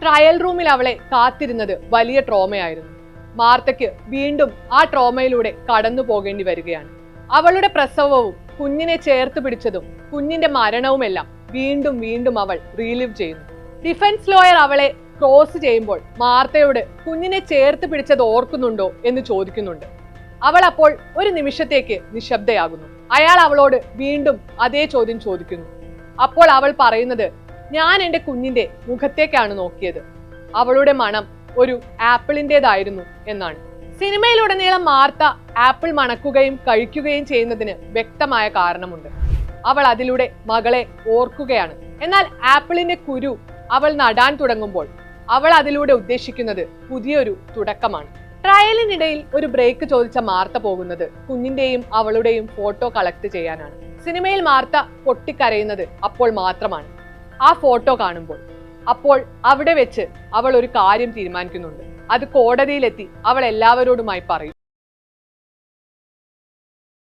Trial റൂമിൽ അവളെ കാത്തിരുന്നത് വലിയ ട്രോമയായിരുന്നു. മാർത്തയ്ക്ക് വീണ്ടും ആ ട്രോമയിലൂടെ കടന്നു പോകേണ്ടി വരികയാണ്. അവളുടെ പ്രസവവും കുഞ്ഞിനെ ചേർത്ത് പിടിച്ചതും കുഞ്ഞിന്റെ മരണവുമെല്ലാം വീണ്ടും വീണ്ടും അവൾ റീലിവ് ചെയ്യുന്നു. ഡിഫൻസ് ലോയർ അവളെ ക്രോസ് ചെയ്യുമ്പോൾ മാർത്തയോട് കുഞ്ഞിനെ ചേർത്ത് പിടിച്ചത് ഓർക്കുന്നുണ്ടോ എന്ന് ചോദിക്കുന്നുണ്ട്. അവൾ അപ്പോൾ ഒരു നിമിഷത്തേക്ക് നിശബ്ദയാകുന്നു. അയാൾ അവളോട് വീണ്ടും അതേ ചോദ്യം ചോദിക്കുന്നു. അപ്പോൾ അവൾ പറയുന്നത്, ഞാൻ എൻ്റെ കുഞ്ഞിന്റെ മുഖത്തേക്കാണ് നോക്കിയത്, അവളുടെ മണം ഒരു ആപ്പിളിൻ്റെതായിരുന്നു എന്നാണ്. സിനിമയിലുടനീളം മാർത്ത ആപ്പിൾ മണക്കുകയും കഴിക്കുകയും ചെയ്യുന്നതിന് വ്യക്തമായ കാരണമുണ്ട്. അവൾ അതിലൂടെ മകളെ ഓർക്കുകയാണ്. എന്നാൽ ആപ്പിളിന്റെ കുരു അവൾ നടാൻ തുടങ്ങുമ്പോൾ അവൾ അതിലൂടെ ഉദ്ദേശിക്കുന്നത് പുതിയൊരു തുടക്കമാണ്. ട്രയലിനിടയിൽ ഒരു ബ്രേക്ക് ചോദിച്ച മാർത്ത പോകുന്നത് കുഞ്ഞിന്റെയും അവളുടെയും ഫോട്ടോ കളക്ട് ചെയ്യാനാണ്. സിനിമയിൽ മാർത്ത പൊട്ടിക്കരയുന്നത് അപ്പോൾ മാത്രമാണ്, ആ ഫോട്ടോ കാണുമ്പോൾ. അപ്പോൾ അവിടെ വെച്ച് അവൾ ഒരു കാര്യം തീരുമാനിക്കുന്നുണ്ട്. അത് കോടതിയിലെത്തി അവൾ എല്ലാവരോടുമായി പറയും.